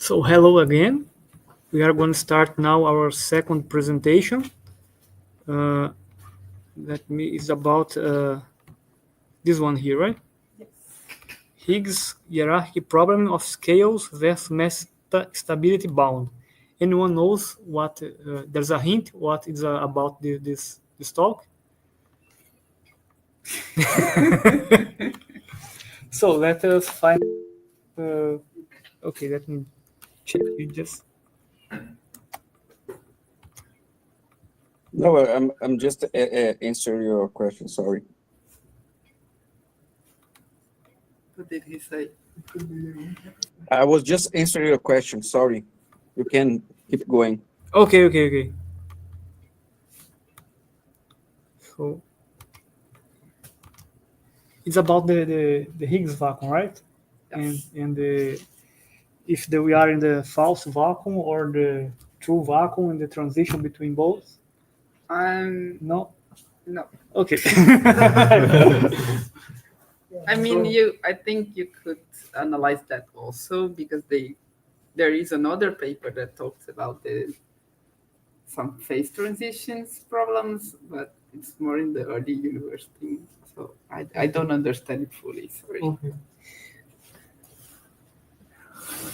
So hello again. We are going to start now our second presentation. Is about this one here, right? Yes. Higgs hierarchy problem of scales versus metastability bound. Anyone knows what? There's a hint what is about this talk. So let us find. Okay, let me check you just. No, I'm just answering your question. Sorry. What did he say? I was just answering your question. Sorry. You can keep going. Okay. So it's about the Higgs vacuum, right? Yes. And we are in the false vacuum or the true vacuum in the transition between both. No. No. Okay. I mean, I think you could analyze that also because there is another paper that talks about some phase transitions problems, but it's more in the early universe thing. So I don't understand it fully. Sorry. Okay.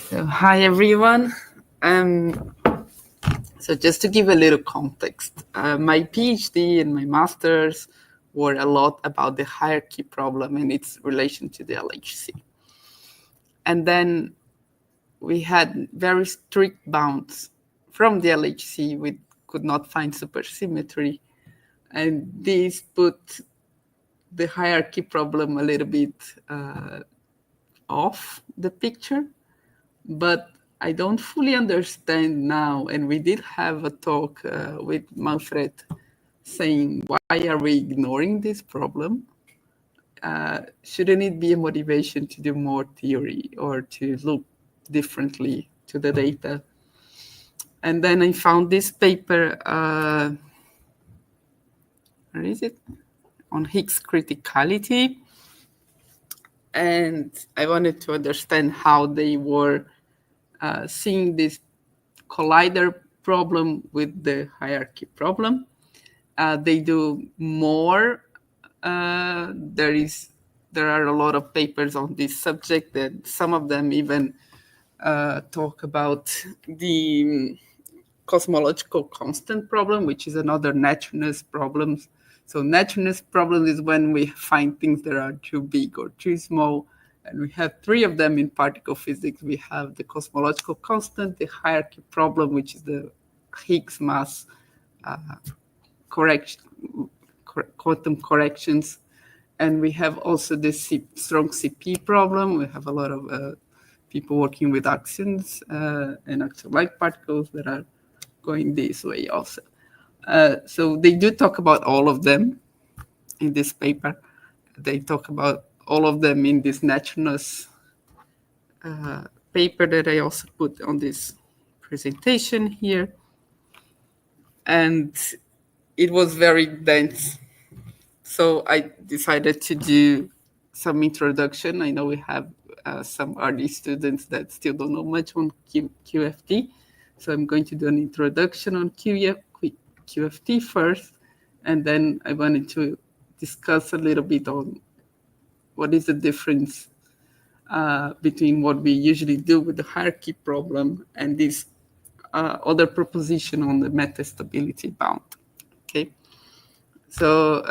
So, hi everyone. So just to give a little context, my PhD and my master's were a lot about the hierarchy problem and its relation to the LHC. And then we had very strict bounds from the LHC. We could not find supersymmetry. And this put the hierarchy problem a little bit off the picture. But I don't fully understand now. And we did have a talk with Manfred saying, why are we ignoring this problem? Shouldn't it be a motivation to do more theory or to look differently to the data? And then I found this paper, where is it? On Higgs criticality. And I wanted to understand how they were seeing this collider problem with the hierarchy problem. They do more. There are a lot of papers on this subject, and some of them even talk about the cosmological constant problem, which is another naturalness problem. So naturalness problem is when we find things that are too big or too small. And we have three of them in particle physics. We have the cosmological constant, the hierarchy problem, which is the Higgs mass quantum corrections. And we have also the strong CP problem. We have a lot of people working with axions and axion-like particles that are going this way also. So they do talk about all of them in this paper. They talk about all of them in this naturalness paper that I also put on this presentation here. And it was very dense. So I decided to do some introduction. I know we have some early students that still don't know much on QFT. So I'm going to do an introduction on QFT first. And then I wanted to discuss a little bit on what is the difference between what we usually do with the hierarchy problem and this other proposition on the metastability bound. Okay. So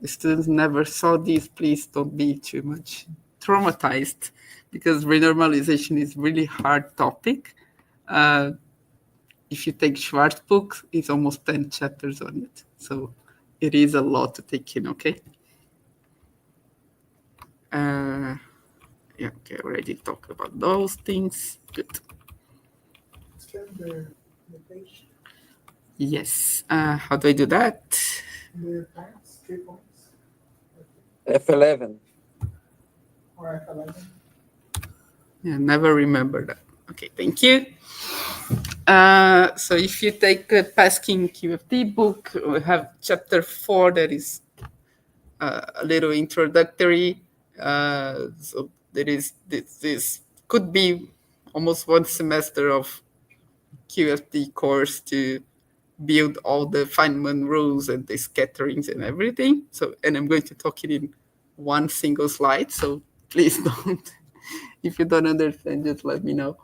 the students never saw this. Please don't be too much traumatized because renormalization is really hard topic. If you take Schwartz book, it's almost 10 chapters on it. So it is a lot to take in, okay? Yeah, okay, I already talked about those things. Good. The page. Yes. How do I do that? The points, 3 points. F11. Or F11. Yeah, never remember that. Okay, thank you. So if you take the Paskin QFT book, we have chapter 4 that is a little introductory. So there is this could be almost one semester of QFT course to build all the Feynman rules and the scatterings and everything. So, and I'm going to talk it in one single slide. So please don't, if you don't understand, just let me know.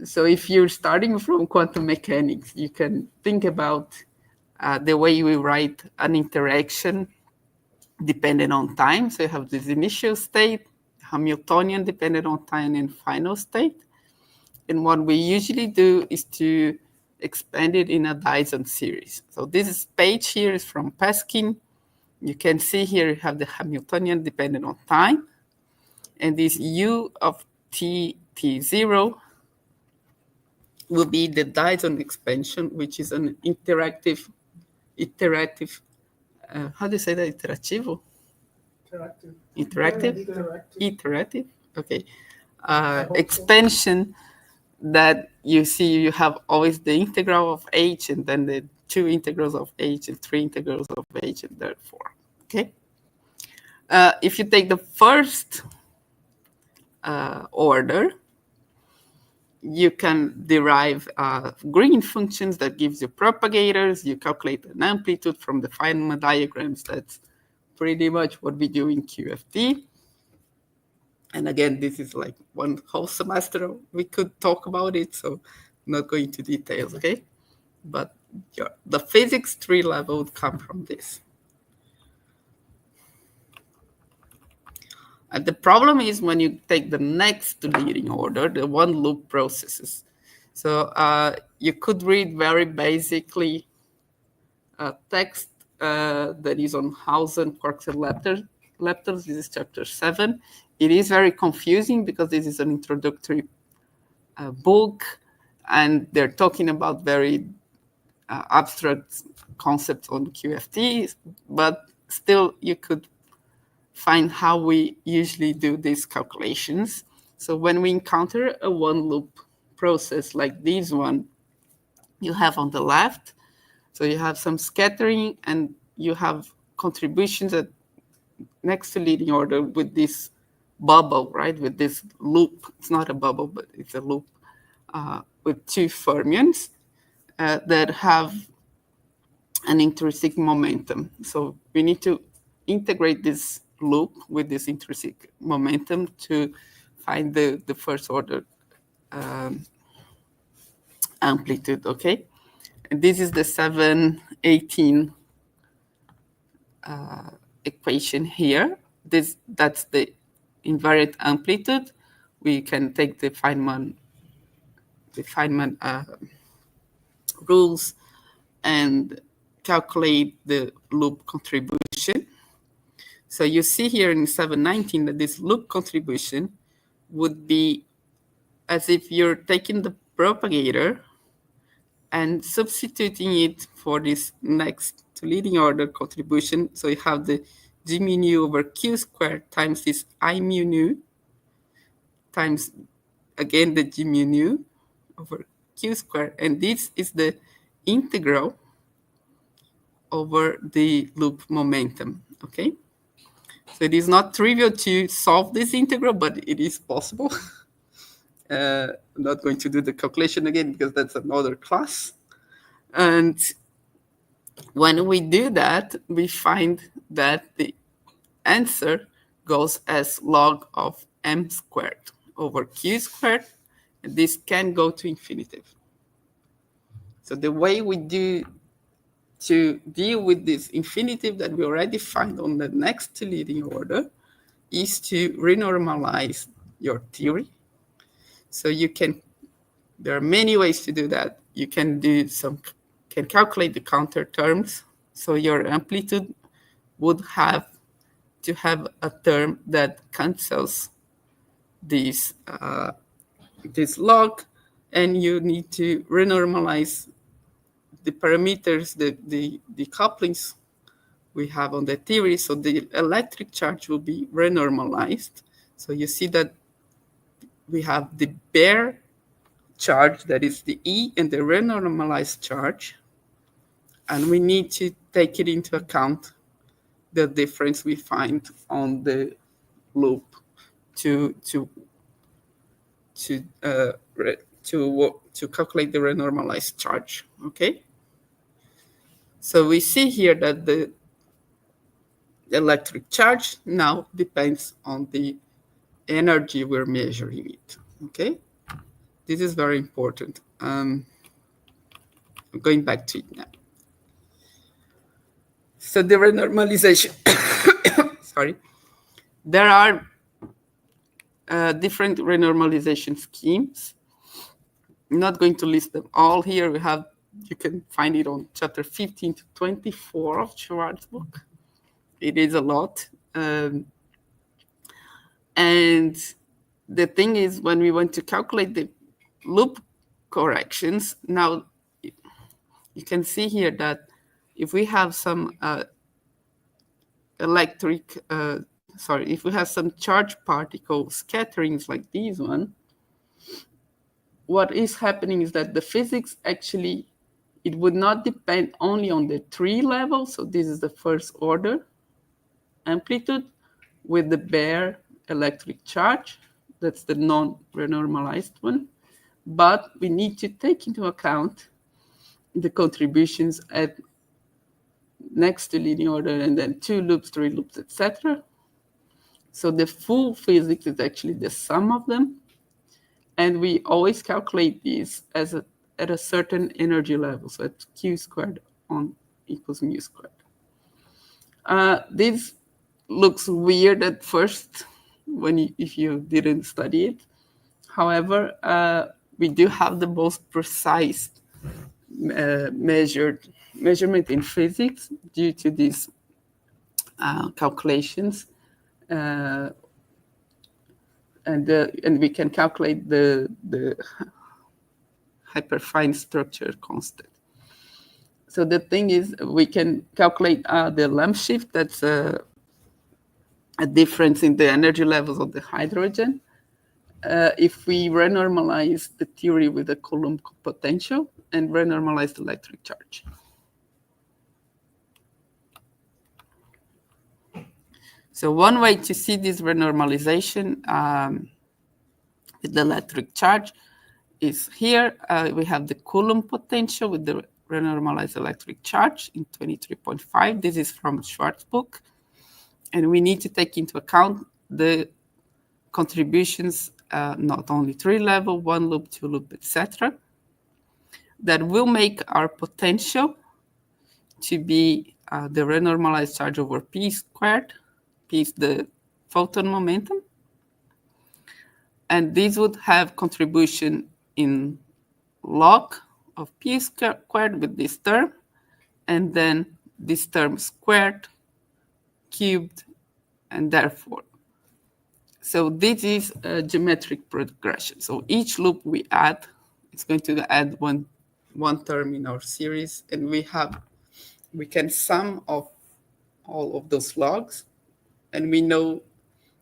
So if you're starting from quantum mechanics, you can think about the way we write an interaction dependent on time. So you have this initial state, Hamiltonian dependent on time, and final state. And what we usually do is to expand it in a Dyson series. So this page here is from Peskin. You can see here you have the Hamiltonian dependent on time. And this U of T0 will be the Dyson expansion, which is an iterative, how do you say that? Iterativo? Iterative. Okay. Expansion that you see you have always the integral of h and then the two integrals of h and three integrals of h and therefore. Okay. If you take the first order, you can derive green functions that gives you propagators. You calculate an amplitude from the Feynman diagrams. That's pretty much what we do in QFT. And again, this is like one whole semester we could talk about it, so I'm not going into details, okay? But the physics 3 level would come from this. And the problem is when you take the next leading order, the one loop processes. So you could read very basically a text that is on Hausen, quarks, and leptons. This is chapter 7. It is very confusing because this is an introductory book, and they're talking about very abstract concepts on QFT, but still you could find how we usually do these calculations. So when we encounter a one loop process like this one, you have on the left, so you have some scattering and you have contributions at next to leading order with this bubble, right? With this loop. It's not a bubble, but it's a loop with two fermions that have an intrinsic momentum. So we need to integrate this loop with this intrinsic momentum to find the first order amplitude, okay? And this is the 718 equation here. That's the invariant amplitude. We can take the Feynman rules and calculate the loop contribution. So you see here in 719 that this loop contribution would be as if you're taking the propagator and substituting it for this next to leading order contribution. So you have the g mu nu over q squared times this I mu nu times, again, the g mu nu over q squared. And this is the integral over the loop momentum, okay? So it is not trivial to solve this integral, but it is possible. I'm not going to do the calculation again because that's another class. And when we do that, we find that the answer goes as log of m squared over q squared. And this can go to infinitive. So the way we do to deal with this infinitive that we already find on the next leading order is to renormalize your theory. So you can, there are many ways to do that. You can can calculate the counter terms. So your amplitude would have to have a term that cancels this log, and you need to renormalize the parameters, the couplings we have on the theory. So the electric charge will be renormalized. So you see that we have the bare charge, that is the E, and the renormalized charge. And we need to take it into account, the difference we find on the loop to to calculate the renormalized charge. Okay. So we see here that the electric charge now depends on the energy we're measuring it. Okay. This is very important. I'm going back to it now. So the renormalization, sorry, there are different renormalization schemes. I'm not going to list them all here. You can find it on chapter 15 to 24 of Schwartz's book. It is a lot. And the thing is, when we want to calculate the loop corrections, now you can see here that if we have some if we have some charge particle scatterings like this one, what is happening is that the physics actually, it would not depend only on the tree level. So this is the first order amplitude with the bare electric charge. That's the non-renormalized one. But we need to take into account the contributions at next to linear order and then 2 loops, 3 loops, etc. So the full physics is actually the sum of them. And we always calculate these at a certain energy level. So at Q squared on equals mu squared. This looks weird at first if you didn't study it. However, we do have the most precise measurement in physics due to these calculations, and we can calculate the hyperfine structure constant. So the thing is, we can calculate the lamp shift. That's a difference in the energy levels of the hydrogen. If we renormalize the theory with the Coulomb potential and renormalize the electric charge. So one way to see this renormalization with the electric charge is here. We have the Coulomb potential with the renormalized electric charge in 23.5. This is from Schwartz's book. And we need to take into account the contributions, not only tree level, 1 loop, 2 loop, etc., that will make our potential to be the renormalized charge over p squared. P is the photon momentum. And this would have contribution in log of p squared with this term, and then this term squared, cubed, and therefore. So this is a geometric progression. So each loop we add, it's going to add one term in our series, and we can sum of all of those logs, and we know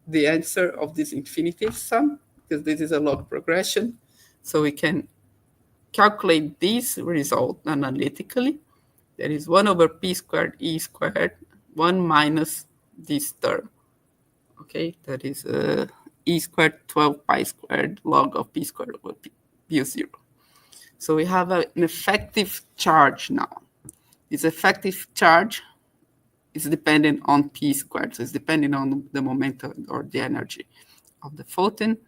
the answer of this infinitive sum, because this is a log progression. So we can calculate this result analytically. That is 1 over p squared e squared, 1 minus this term. Okay, that is e squared 12 pi squared log of p squared over p of 0. So we have an effective charge now. This effective charge is dependent on p squared. So it's dependent on the momentum or the energy of the photon.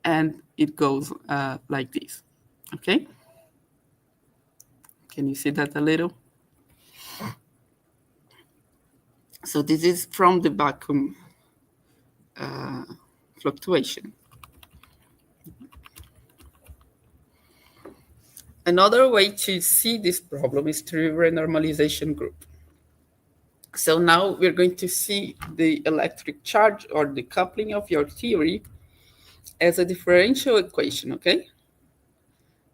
And it goes like this. Okay? Can you see that a little? So this is from the vacuum fluctuation. Another way to see this problem is through renormalization group. So now we're going to see the electric charge or the coupling of your theory as a differential equation, okay?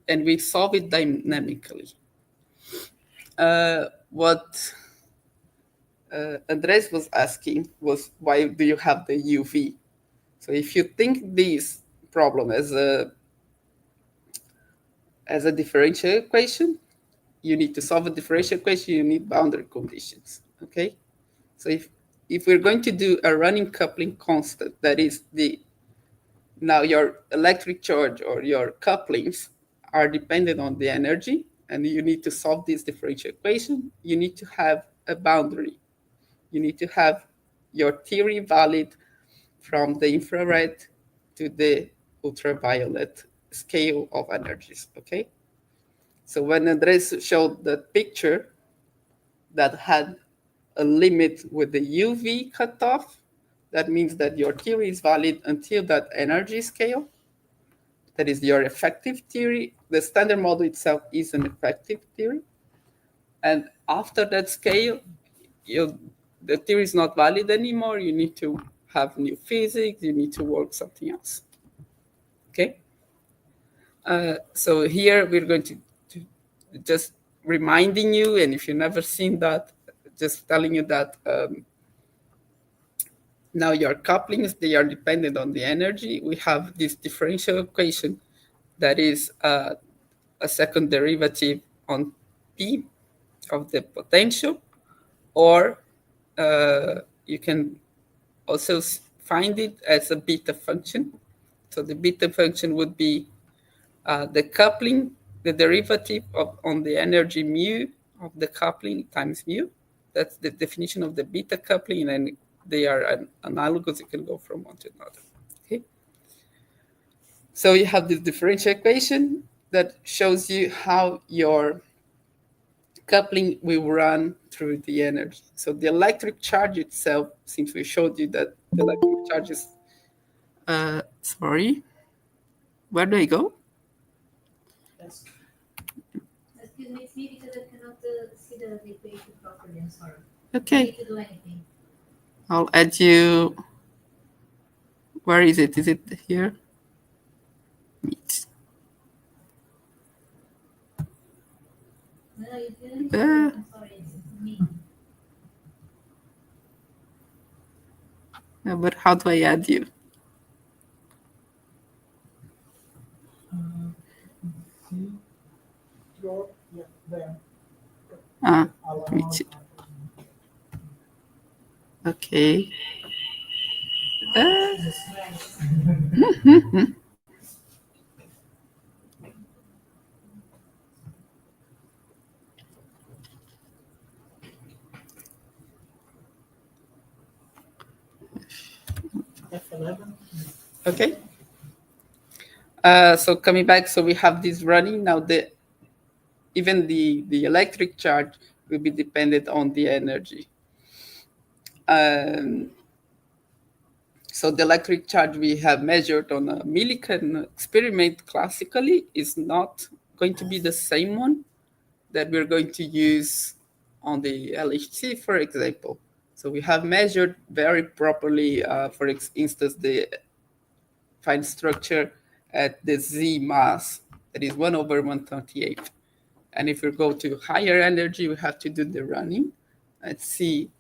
And we solve it dynamically. What Andres was asking was, why do you have the UV? So if you think this problem as a differential equation, you need to solve a differential equation, you need boundary conditions, okay? So if we're going to do a running coupling constant, that is the Now your electric charge or your couplings are dependent on the energy, and you need to solve this differential equation. You need to have a boundary. You need to have your theory valid from the infrared to the ultraviolet scale of energies, okay? So when Andres showed that picture that had a limit with the UV cutoff, that means that your theory is valid until that energy scale. That is your effective theory. The standard model itself is an effective theory. And after that scale, the theory is not valid anymore. You need to have new physics. You need to work something else. Okay? So here we're going to just reminding you, and if you've never seen that, just telling you that now your couplings, they are dependent on the energy. We have this differential equation that is a second derivative on P of the potential, or you can also find it as a beta function. So the beta function would be the coupling, the derivative on the energy mu of the coupling times mu. That's the definition of the beta coupling, and they are analogous. You can go from one to another. Okay. So you have this differential equation that shows you how your coupling will run through the energy. So the electric charge itself, since we showed you that the electric charge is, sorry, where do I go? Yes. Excuse me, it's me because I cannot see the equation properly. I'm sorry. Okay. I need to do anything. I'll add you. Where is it? Is it here? Meet. No, you didn't. I'm sorry, it's me. But how do I add you? See your, yeah, there. Meet it. Okay. F11. Okay. So coming back, so we have this running now. Even the electric charge will be dependent on the energy. So the electric charge we have measured on a Millikan experiment classically is not going to be the same one that we're going to use on the LHC, for example. So we have measured very properly, for instance, the fine structure at the Z mass, that is 1/138. And if we go to higher energy, we have to do the running and see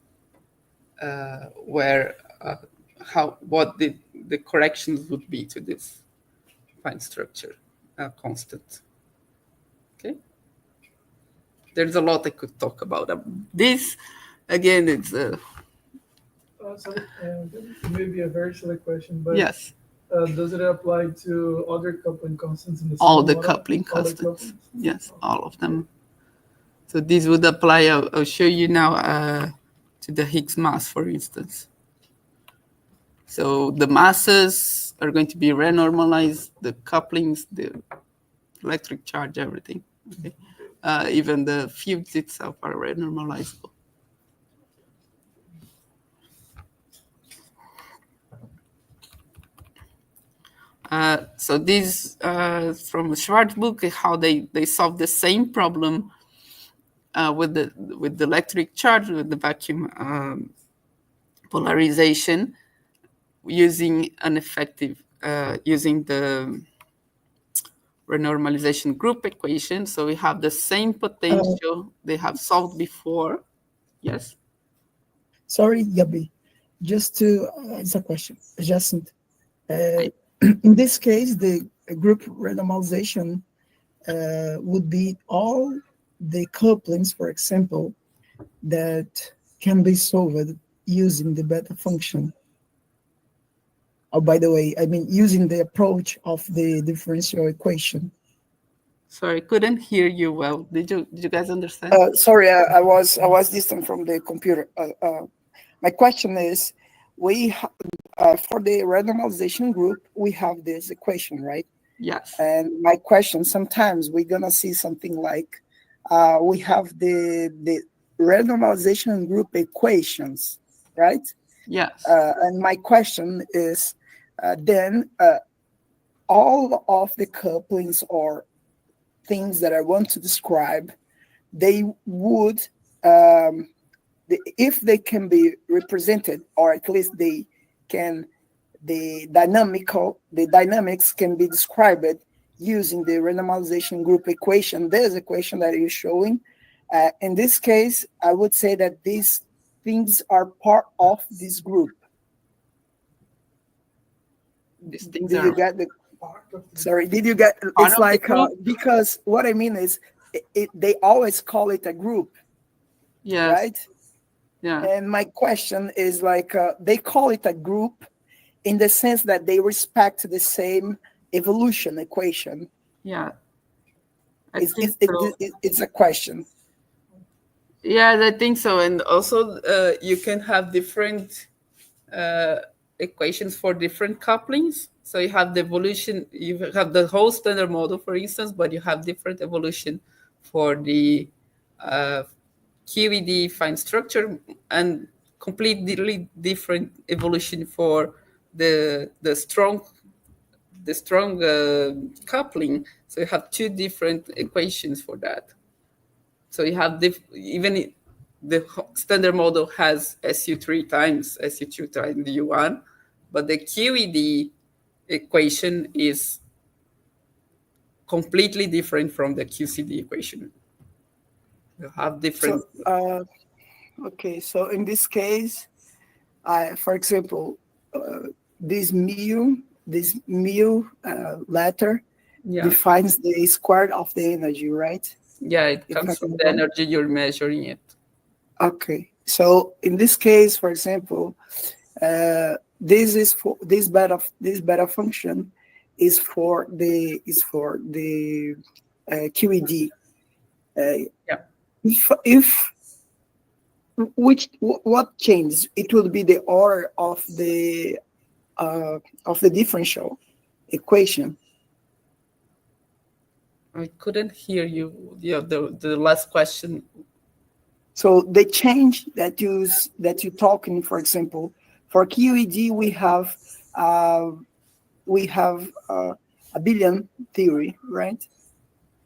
what the corrections would be to this fine structure constant. Okay. There's a lot I could talk about. This, again, it's Sorry, maybe a very silly question, but yes, does it apply to other coupling constants in the all same the model? coupling All the constants. couplings? Yes, all of them. So this would apply. I'll show you now to the Higgs mass, for instance. So the masses are going to be renormalized, the couplings, the electric charge, everything. Okay. Even the fields itself are renormalizable. So this from a Schwartz book, how they solve the same problem with the electric charge, with the vacuum polarization, using an effective using the renormalization group equation. So we have the same potential they have solved before. Yes. Sorry, Gabi. Just to, it's a question. Adjacent. In this case, the group renormalization would be all the couplings, for example, that can be solved using the beta function. Oh, by the way, I mean using the approach of the differential equation. Sorry, couldn't hear you well. Did you guys understand? Sorry, I was distant from the computer. My question is, for the randomization group, we have this equation, right? Yes. And my question, sometimes we're gonna see something like we have the randomization group equations, right? Yes. And my question is, then all of the couplings or things that I want to describe, they would, if they can be represented, or at least they can, the dynamics can be described using the randomization group equation, this equation that you're showing. In this case, I would say that these things are part of this group. These things Did you are get the? Part of the Sorry, did you get? Part It's of the like group? because what I mean is, they always call it a group, yes. right? Yeah. And my question is like, they call it a group in the sense that they respect the same evolution equation. Yeah. It's a question. Yeah, I think so. And also, you can have different equations for different couplings. So you have the evolution, you have the whole standard model, for instance, but you have different evolution for the QED fine structure and completely different evolution for the strong coupling. So you have two different equations for that. So you have the standard model has SU3 times SU2 times U1, but the QED equation is completely different from the QCD equation. You have different. So, okay, so in this case, for example, this mu letter defines the square of the energy, right? Yeah, it comes from the energy you're measuring it. Okay, so in this case, for example, this beta function is for the QED. If what changes? It will be the order of the differential equation. I couldn't hear you. Yeah, the last question. So the change that you're talking, for example, for QED we have a billion theory, right?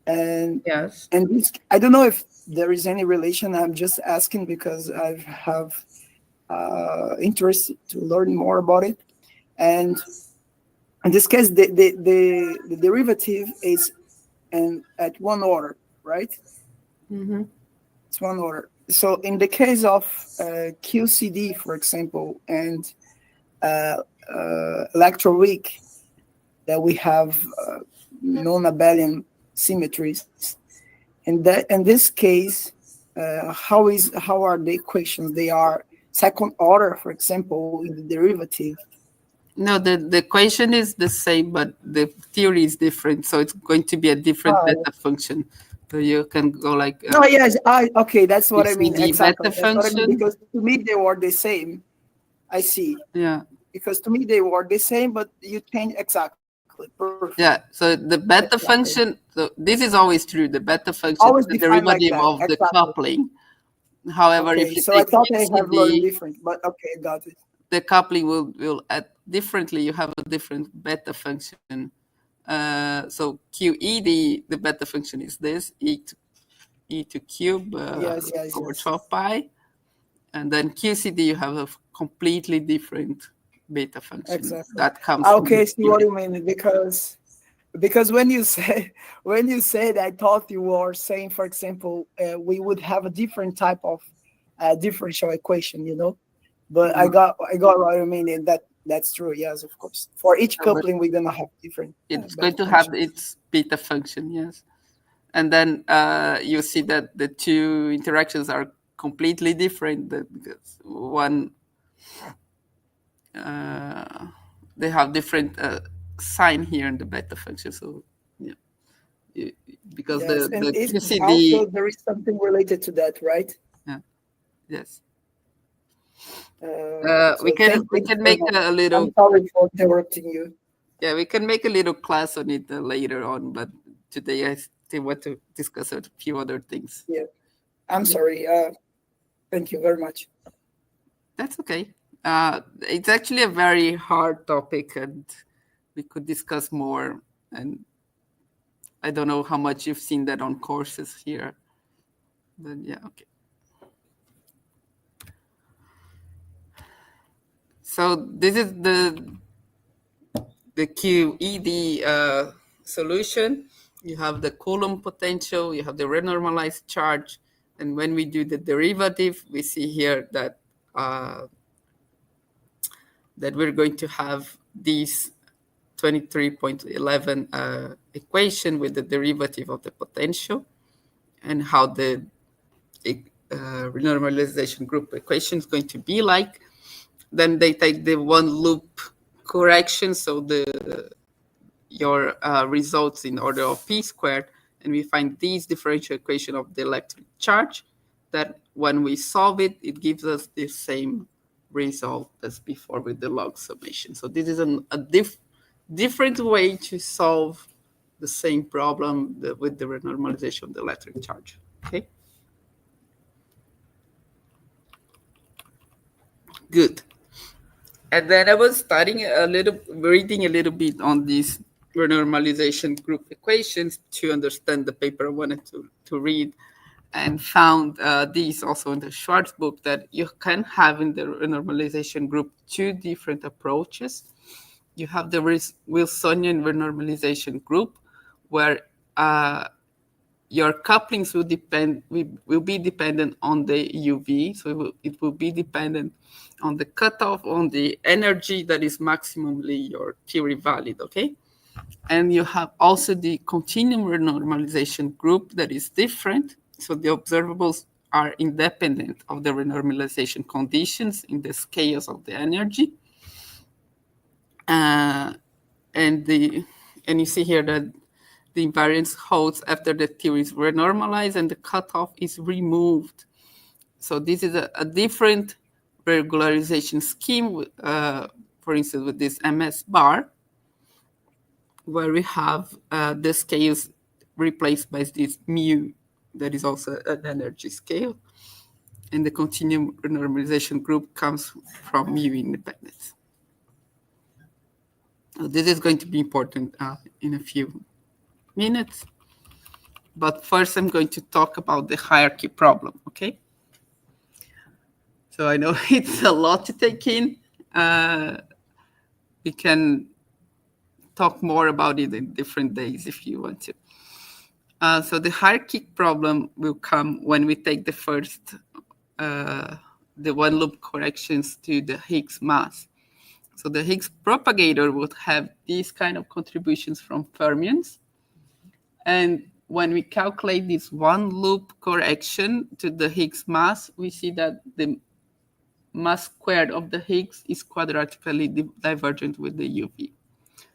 And yes, and this, I don't know if there is any relation. I'm just asking because I have interest to learn more about it. And in this case, the derivative is at one order, right? Mm-hmm. It's one order. So in the case of QCD, for example, and electroweak, that we have non-abelian symmetries. In this case, how are the equations? They are second order, for example, in the derivative. No, the equation is the same, but the theory is different. So it's going to be a different beta function. So you can go like. No, yes, okay, that's what I mean. QCD Exactly. beta That's what I mean, function. because to me they were the same. I see. Yeah. Because to me they were the same, but you change exactly. Perfect. Yeah. So the beta function. So this is always true. The beta function always is the defined derivative like that. of the coupling. However, Okay, if you so I take thought I have learned QCD, different, but okay, got it. the coupling will add differently. You have a different beta function. So QED, the beta function is this e to cube over 12 pi, and then QCD you have a completely different beta function. Exactly. That comes. Okay, see what you mean, because when you said I thought you were saying, for example, we would have a different type of differential equation, but I got what you mean, and that's true. Yes, of course. For each coupling, we're gonna have different. It's going to have its beta function, yes, and then you see that the two interactions are completely different. Because one, they have different sign here in the beta function. So yeah, because Yes, the and if QCD, also there is something related to that, right? yes. So We can thank you very make much. a little, I'm sorry for interrupting you. yeah, we can make a little class on it later on, but today I still want to discuss a few other things. Yeah, I'm sorry. Thank you very much. That's okay. It's actually a very hard topic, and we could discuss more. And I don't know how much you've seen that on courses here. But yeah, okay. So this is the QED solution. You have the Coulomb potential, you have the renormalized charge, and when we do the derivative, we see here that that we're going to have these 23.11 equation with the derivative of the potential and how the renormalization group equation is going to be like. Then they take the one loop correction, so your results in order of p squared, and we find these differential equation of the electric charge that when we solve it, it gives us the same result as before with the log summation. So this is a different way to solve the same problem with the renormalization of the electric charge. Okay. Good. And then I was studying reading a little bit on these renormalization group equations to understand the paper I wanted to read, and found these also in the Schwartz book, that you can have in the renormalization group two different approaches. You have the Wilsonian renormalization group, where your couplings will be dependent on the UV. So it will be dependent on the cutoff, on the energy that is maximally your theory valid, okay? And you have also the continuum renormalization group that is different. So the observables are independent of the renormalization conditions in the scales of the energy. And you see here that the invariance holds after the theory is renormalized and the cutoff is removed. So this is a different regularization scheme, for instance, with this MS bar, where we have the scales replaced by this mu that is also an energy scale. And the continuum renormalization group comes from mu independence. So this is going to be important in a few minutes. But first, I'm going to talk about the hierarchy problem, okay? So I know it's a lot to take in. We can talk more about it in different days if you want to. So the hierarchy problem will come when we take the first, the one loop corrections to the Higgs mass. So the Higgs propagator would have these kind of contributions from fermions. And when we calculate this one loop correction to the Higgs mass, we see that the mass squared of the Higgs is quadratically divergent with the UV.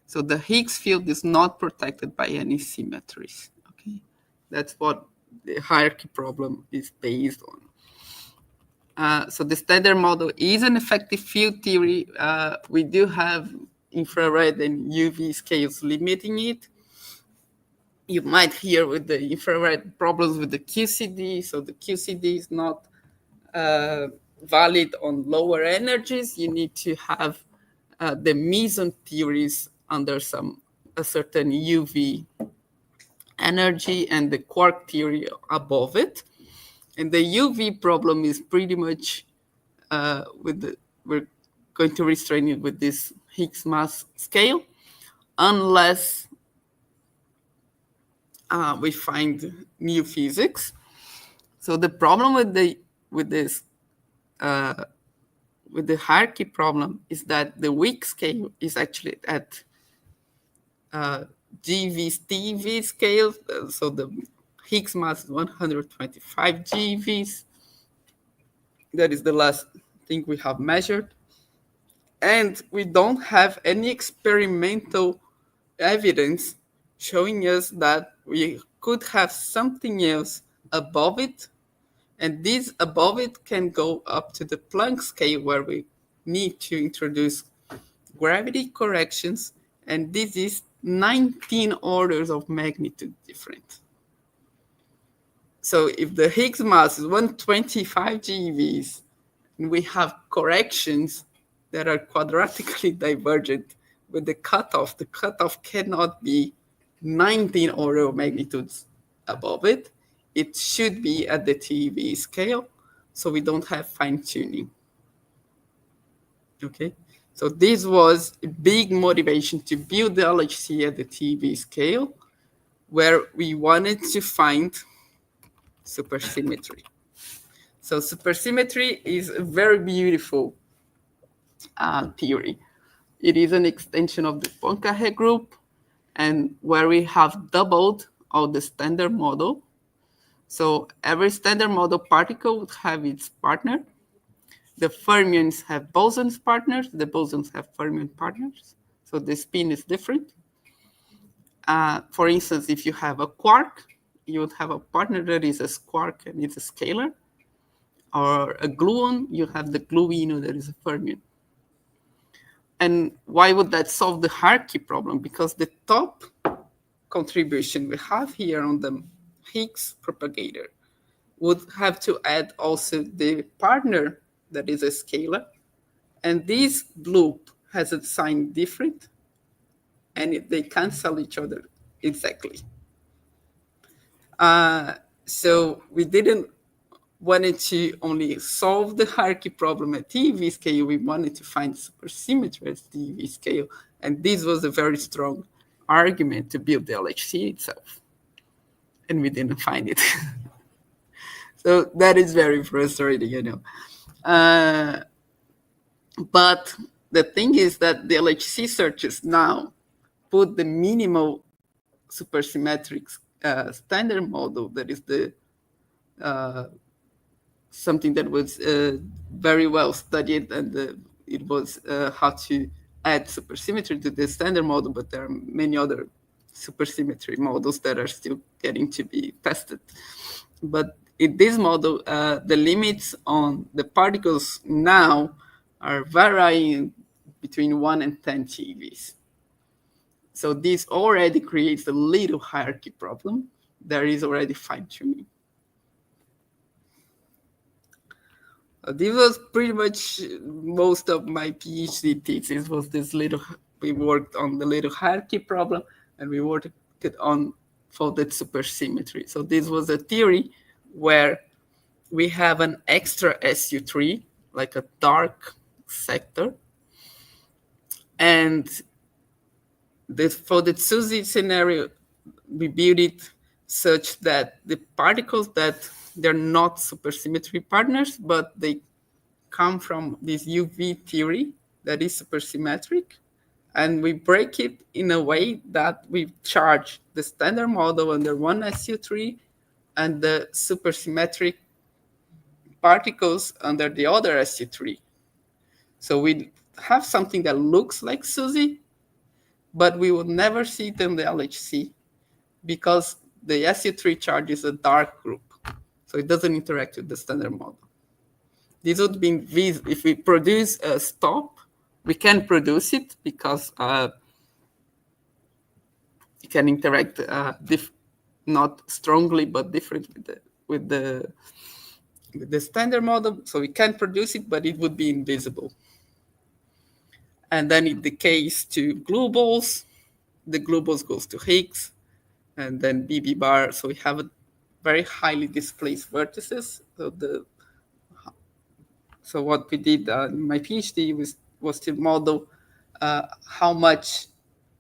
So the Higgs field is not protected by any symmetries. Okay, that's what the hierarchy problem is based on. So the standard model is an effective field theory. We do have infrared and UV scales limiting it. You might hear with the infrared problems with the QCD. So the QCD is not valid on lower energies. You need to have the meson theories under a certain UV energy and the quark theory above it. And the UV problem is pretty much we're going to restrain it with this Higgs mass scale, unless we find new physics. So the problem with the hierarchy problem is that the weak scale is actually at GeV scale. So the Higgs mass is 125 GeVs. That is the last thing we have measured. And we don't have any experimental evidence showing us that we could have something else above it. And this above it can go up to the Planck scale, where we need to introduce gravity corrections. And this is 19 orders of magnitude different. So if the Higgs mass is 125 GeVs, and we have corrections that are quadratically divergent with the cutoff cannot be 19 order of magnitudes above it. It should be at the TeV scale, so we don't have fine-tuning. Okay, so this was a big motivation to build the LHC at the TeV scale, where we wanted to find supersymmetry. So supersymmetry is a very beautiful theory. It is an extension of the Poincare group, and where we have doubled all the standard model. So every standard model particle would have its partner. The fermions have bosons partners. The bosons have fermion partners. So the spin is different. For instance, if you have a quark, you would have a partner that is a quark and it's a scalar. Or a gluon, you have the gluino that is a fermion. And why would that solve the hierarchy problem? Because the top contribution we have here on the Higgs propagator would have to add also the partner that is a scalar. And this loop has a sign different, and they cancel each other exactly. So we didn't wanted to only solve the hierarchy problem at TeV scale. We wanted to find supersymmetry at TeV scale. And this was a very strong argument to build the LHC itself. And we didn't find it. So that is very frustrating, you know. But the thing is that the LHC searches now put the minimal supersymmetric standard model, that is the something that was very well studied, and it was how to add supersymmetry to the standard model, but there are many other supersymmetry models that are still getting to be tested. But in this model, the limits on the particles now are varying between 1 and 10 TeVs. So this already creates a little hierarchy problem. There is already fine-tuning. This was pretty much most of my PhD thesis. Was this little? We worked on the little hierarchy problem, and we worked on folded supersymmetry. So this was a theory where we have an extra SU3, like a dark sector, and for the SUSY scenario, we built it such that the particles that they're not supersymmetry partners, but they come from this UV theory that is supersymmetric. And we break it in a way that we charge the standard model under one SU3 and the supersymmetric particles under the other SU3. So we have something that looks like SUSY, but we will never see it in the LHC because the SU3 charge is a dark group. So it doesn't interact with the standard model. This would be, if we produce a stop, we can produce it because it can interact not strongly, but different with the standard model. So we can produce it, but it would be invisible. And then it decays to glue balls. The glue balls goes to Higgs, and then BB bar. So we have a very highly displaced vertices. So what we did in my PhD was to model how much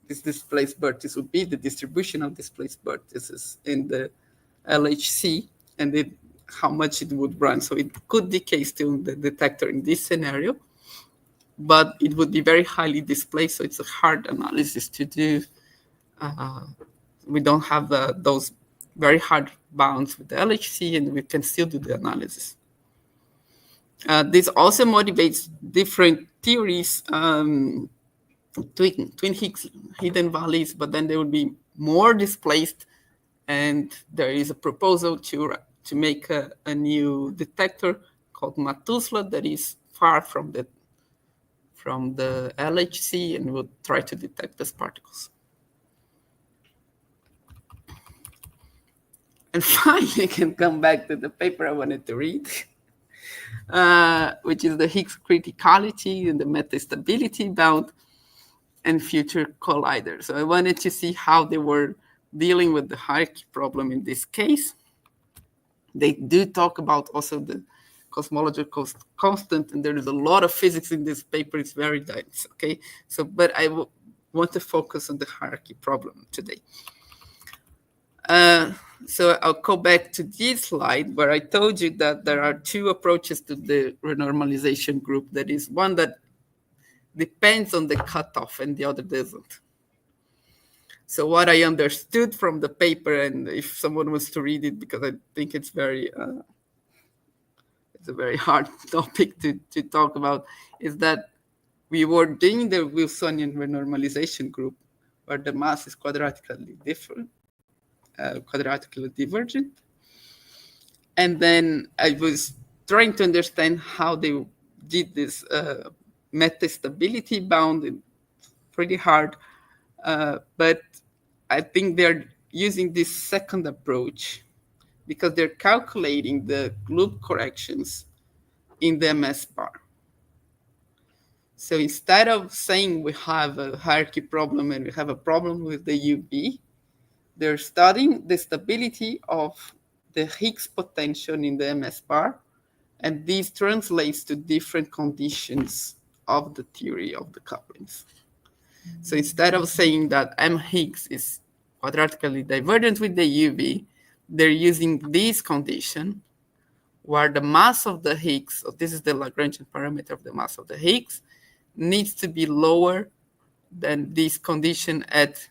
this displaced vertex would be, the distribution of displaced vertices in the LHC, and how much it would run. So it could decay still in the detector in this scenario, but it would be very highly displaced, so it's a hard analysis to do. We don't have those very hard bounds with the LHC, and we can still do the analysis. This also motivates different theories, twin Higgs hidden valleys, but then they will be more displaced. And there is a proposal to make a new detector called Methuselah that is far from the LHC and will try to detect these particles. And finally, I can come back to the paper I wanted to read, which is the Higgs criticality and the metastability bound and future collider. So I wanted to see how they were dealing with the hierarchy problem in this case. They do talk about also the cosmological constant, and there is a lot of physics in this paper. It's very dense, okay? So, but I want to focus on the hierarchy problem today. So I'll go back to this slide where I told you that there are two approaches to the renormalization group. That is one that depends on the cutoff and the other doesn't. So what I understood from the paper, and if someone wants to read it, because I think it's a very hard topic to talk about, is that we were doing the Wilsonian renormalization group where the mass is quadratically different, quadratically divergent. And then I was trying to understand how they did this metastability bound. Pretty hard, but I think they're using this second approach because they're calculating the loop corrections in the MS bar. So instead of saying we have a hierarchy problem and we have a problem with the UV, they're studying the stability of the Higgs potential in the MS bar, and this translates to different conditions of the theory of the couplings. So instead of saying that M Higgs is quadratically divergent with the UV, they're using this condition where the mass of the Higgs, so this is the Lagrangian parameter of the mass of the Higgs, needs to be lower than this condition at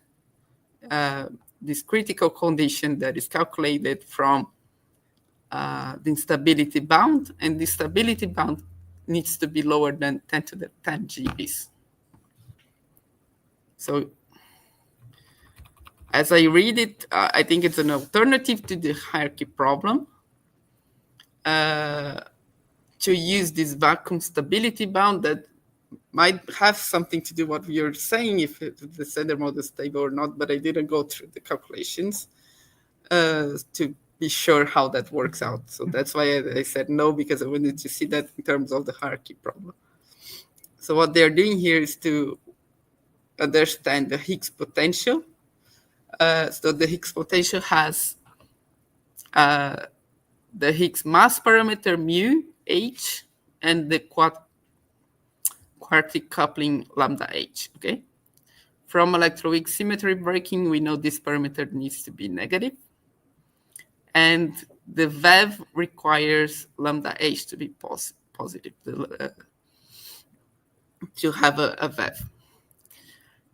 this critical condition that is calculated from the instability bound, and the stability bound needs to be lower than 10 to the 10 GeVs. So as I read it, I think it's an alternative to the hierarchy problem to use this vacuum stability bound that might have something to do what you're saying, if the Sender model is stable or not, but I didn't go through the calculations to be sure how that works out. So that's why I said no, because I wanted to see that in terms of the hierarchy problem. So what they're doing here is to understand the Higgs potential. So the Higgs potential has the Higgs mass parameter mu h and the quartic coupling lambda h, okay? From electroweak symmetry breaking, we know this parameter needs to be negative. And the VEV requires lambda h to be positive to have a VEV.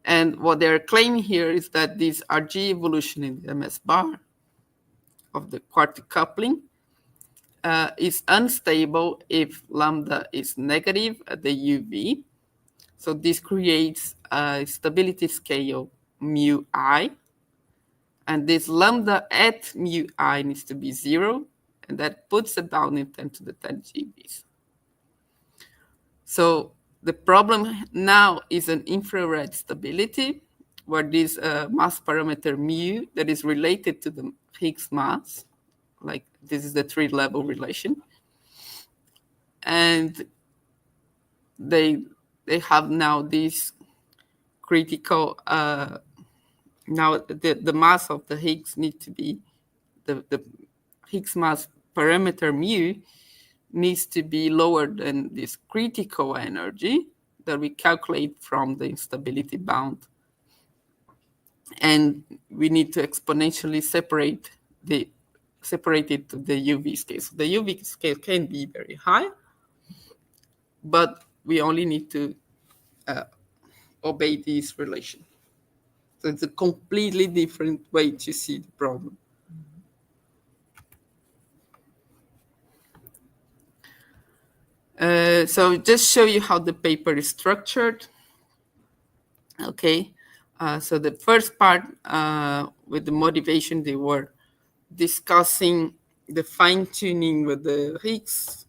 And what they're claiming here is that this RG evolution in the MS bar of the quartic coupling is unstable if lambda is negative at the UV. So this creates a stability scale mu I, and this lambda at mu I needs to be 0, and that puts it down in 10 to the 10 GeVs. So the problem now is an infrared stability, where this mass parameter mu that is related to the Higgs mass, like this is the 3-level relation, and they have now this critical, now the mass of the Higgs need to be, the Higgs mass parameter mu needs to be lower than this critical energy that we calculate from the instability bound. And we need to exponentially separate it to the UV scale. So the UV scale can be very high, but we only need to obey this relation. So it's a completely different way to see the problem. So just show you how the paper is structured. Okay, so the first part with the motivation, they were discussing the fine-tuning with the Higgs,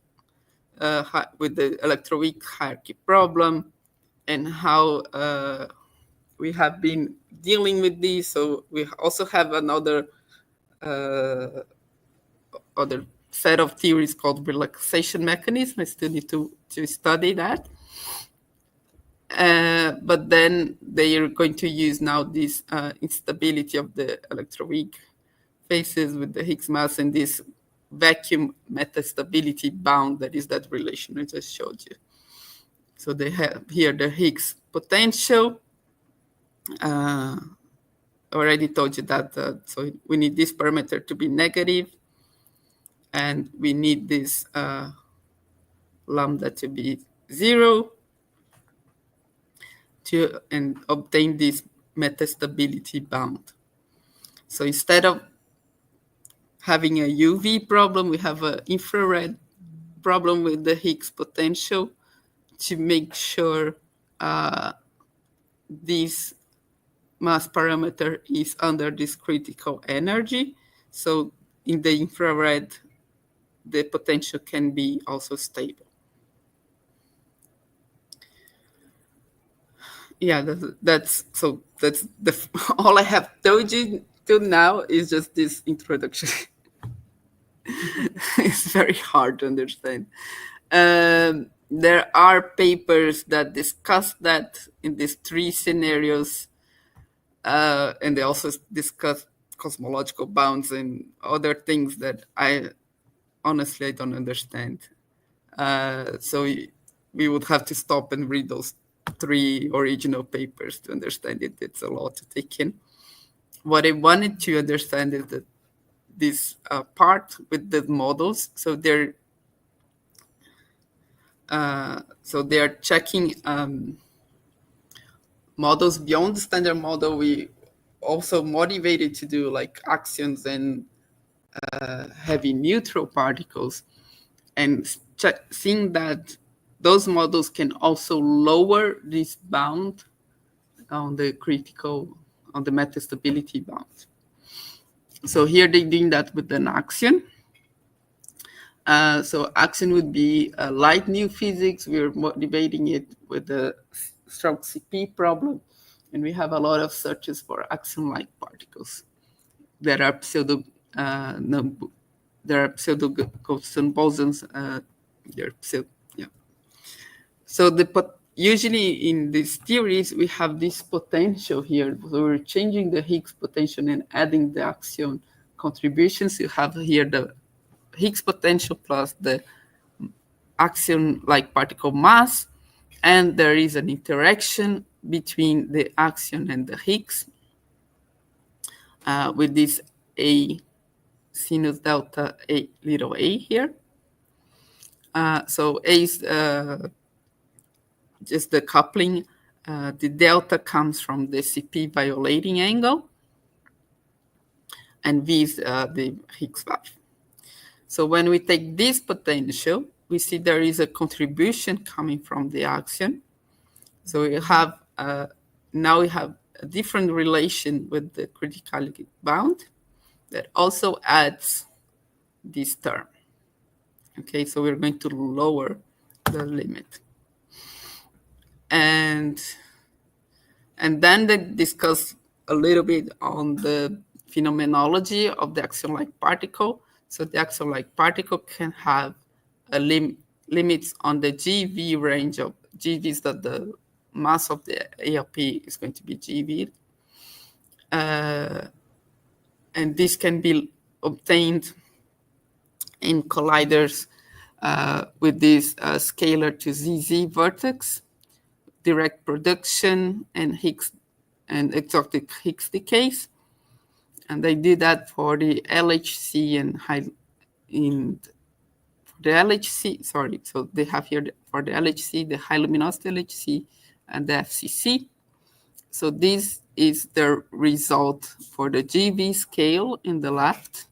with the electroweak hierarchy problem, and how we have been dealing with these. So we also have another other set of theories called relaxation mechanism. I still need to study that. But then they are going to use now this instability of the electroweak phases with the Higgs mass and this vacuum metastability bound, that is that relation I just showed you. So they have here the Higgs potential. Already told you that, so we need this parameter to be negative, and we need this lambda to be 0 to and obtain this metastability bound. So instead of having a UV problem, we have an infrared problem with the Higgs potential to make sure this mass parameter is under this critical energy. So in the infrared, the potential can be also stable. Yeah, that's the all I have told you till now is just this introduction. It's very hard to understand. There are papers that discuss that in these three scenarios, and they also discuss cosmological bounds and other things that I honestly don't understand. So we would have to stop and read those three original papers to understand it. It's a lot to take in. What I wanted to understand is that this part with the models. So they're checking models beyond the standard model. We also motivated to do like axions and heavy neutral particles, and seeing that those models can also lower this bound on the metastability bound. So here they're doing that with an axion. So axion would be light new physics. We're motivating it with the stroke CP problem. And we have a lot of searches for axion-like particles that are pseudo constant bosons. So usually in these theories, we have this potential here. So we're changing the Higgs potential and adding the axion contributions. You have here the Higgs potential plus the axion-like particle mass, and there is an interaction between the axion and the Higgs with this A sinus delta A little a here. So A is just the coupling. The delta comes from the CP violating angle, and V is the Higgs value. So when we take this potential, we see there is a contribution coming from the axion. So we have now we have a different relation with the criticality bound that also adds this term. Okay, so we're going to lower the limit. And then they discuss a little bit on the phenomenology of the axion-like particle. So the axion-like particle can have a limits on the GV range of GV is that the mass of the ALP is going to be GV. And this can be obtained in colliders with this scalar to ZZ vertex, direct production, and Higgs and exotic Higgs decays. And they did that for the LHC and the LHC, sorry, so they have here for the LHC, the high luminosity LHC, and the FCC. So this is the result for the GV scale in the left.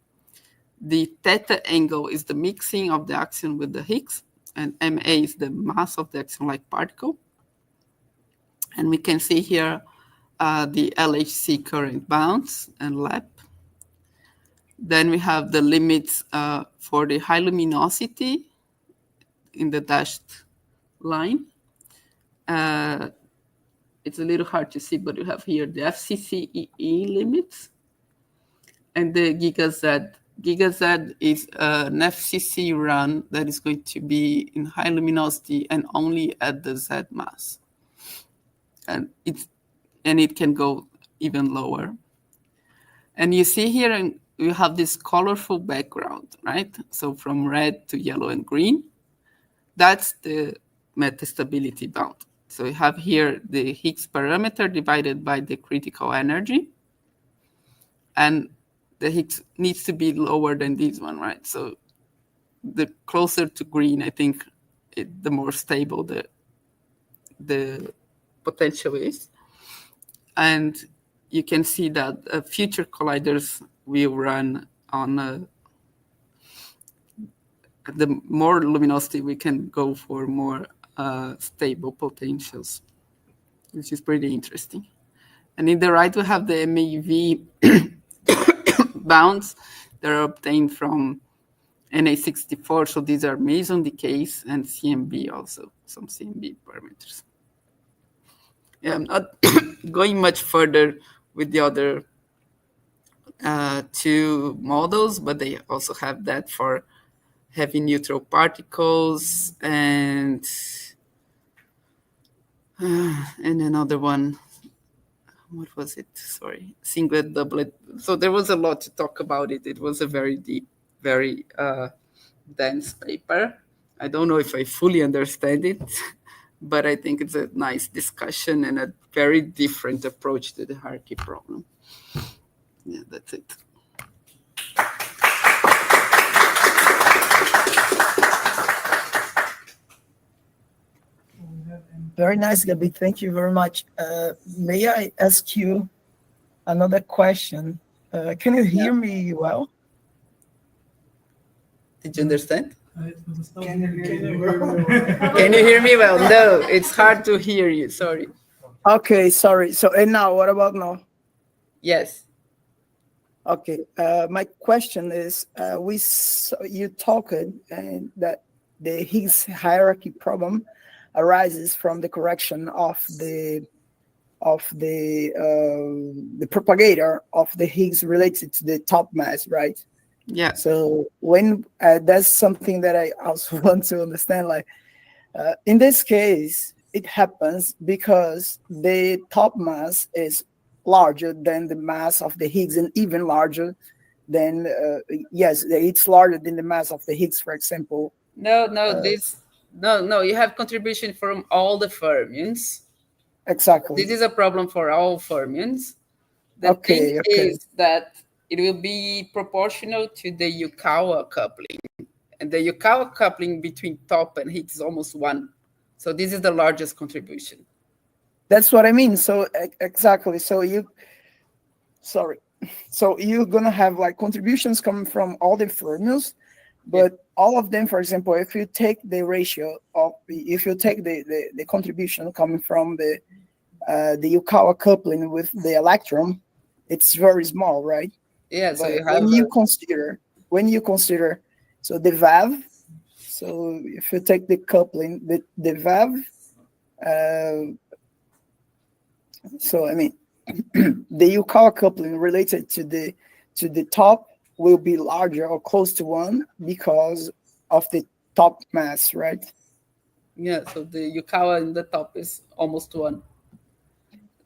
The theta angle is the mixing of the axion with the Higgs, and ma is the mass of the axion-like particle. And we can see here the LHC current bounds and lap. Then we have the limits for the high luminosity in the dashed line. It's a little hard to see, but you have here the FCCEE limits and the GigaZ. GigaZ is an FCC run that is going to be in high luminosity and only at the Z mass. And it can go even lower. And you see here, you have this colorful background, right? So from red to yellow and green, that's the metastability bound. So you have here the Higgs parameter divided by the critical energy. And the Higgs needs to be lower than this one, right? So the closer to green, I think the more stable the potential is. And you can see that future colliders will run on the more luminosity, we can go for more stable potentials, which is pretty interesting. And in the right, we have the MeV bounds that are obtained from Na64. So these are meson decays and CMB also, some CMB parameters. Yeah, I'm not going much further with the other two models, but they also have that for heavy neutral particles and another one. What was it? Sorry, singlet, doublet. So there was a lot to talk about it. It was a very deep, very dense paper. I don't know if I fully understand it, but I think it's a nice discussion and a very different approach to the hierarchy problem. Yeah, that's it. Very nice, Gabi. Thank you very much. May I ask you another question? Can you hear me well? Did you understand? Can you hear me? Can you hear me well? No, it's hard to hear you. Sorry. Okay, sorry. So, and now, what about now? Yes. Okay. My question is, you talked and that the Higgs hierarchy problem arises from the correction of the propagator of the Higgs related to the top mass, right? Yeah. So when that's something that I also want to understand, like in this case, it happens because the top mass is larger than the mass of the Higgs and even larger than, yes, it's larger than the mass of the Higgs, for example. No, you have contribution from all the fermions. Exactly. This is a problem for all fermions. The thing is that it will be proportional to the Yukawa coupling. And the Yukawa coupling between top and Higgs is almost 1. So this is the largest contribution. That's what I mean. So exactly. So you're going to have like contributions coming from all the fermions, but all of them, for example, if you take the ratio of, if you take the contribution coming from the Yukawa coupling with the electron, it's very small, right? Yeah. So when you consider, so the VAV, so if you take the coupling, the VAV, so I mean, the Yukawa coupling related to the top will be larger or close to 1 because of the top mass, right? Yeah, so the Yukawa in the top is almost 1.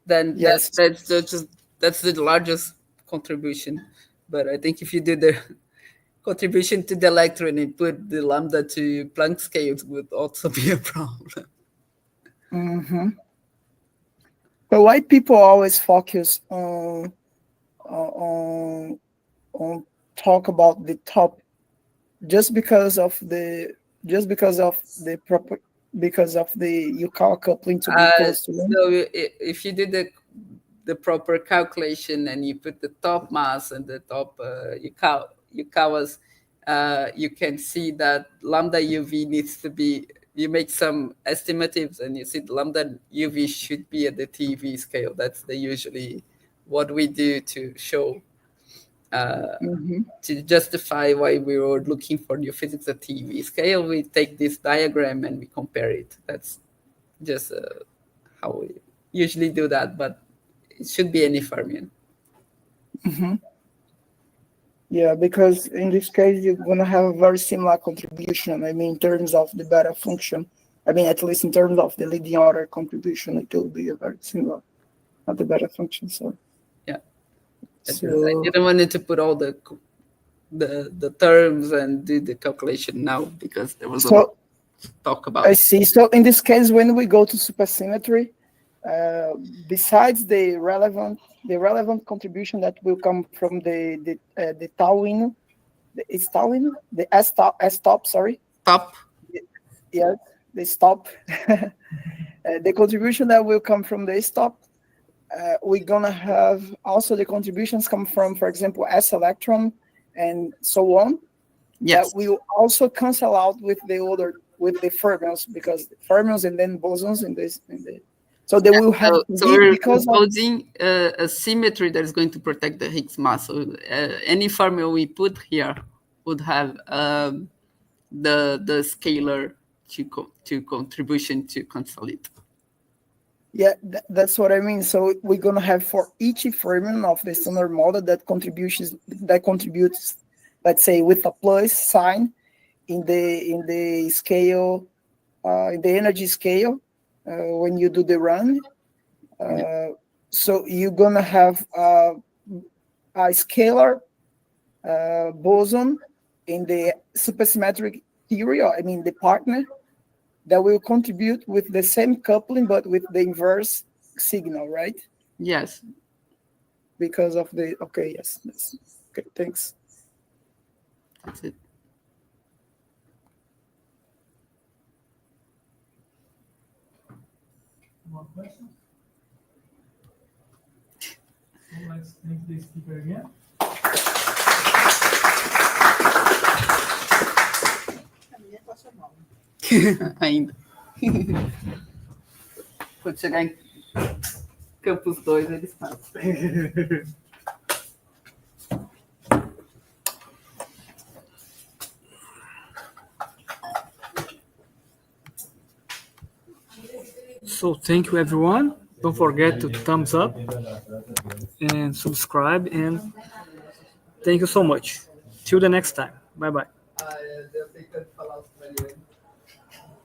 Then yes, that's the largest contribution. But I think if you do the contribution to the electron and put the lambda to Planck scales, would also be a problem. Mm-hmm. But why people always focus on talk about the top just because of the Yukawa coupling to be close to 1? So if you did the proper calculation and you put the top mass and the top Yukawas you can see that lambda UV needs to be, you make some estimates and you see lambda UV should be at the TeV scale. That's usually what we do to show, to justify why we were looking for new physics at TeV scale. We take this diagram and we compare it. That's just how we usually do that, but it should be any fermion. Yeah, because in this case, you're going to have a very similar contribution. I mean, in terms of the beta function, I mean, at least in terms of the leading order contribution, it will be a very similar at the beta function. So, yeah. So, I didn't want to put all the terms and do the calculation now because there was a lot to talk about. I see. So in this case, when we go to supersymmetry, besides the relevant contribution that will come from the tauino, the S top, sorry. Top. Yeah, the stop. The contribution that will come from the stop, we're gonna have also the contributions come from, for example, S electron and so on. Yes. That will also cancel out with the fermions, because fermions and then bosons so they will have so we're proposing a symmetry that is going to protect the Higgs mass. So any fermion we put here would have the scalar to contribution to cancel it. Yeah, that's what I mean. So we're gonna have for each fermion of the standard model that contributes, let's say, with a plus sign in the scale, in the energy scale, when you do the run. So you're gonna have a scalar boson in the supersymmetric theory, or I mean the partner, that will contribute with the same coupling but with the inverse signal, right? Yes. Because of the yes. Okay, thanks. That's it. More questions? So let's thank the speaker again. Ainda. Quando chegar em Campus 2, eles passam. So thank you, everyone. Don't forget to thumbs up and subscribe, and thank you so much. Till the next time. Bye-bye.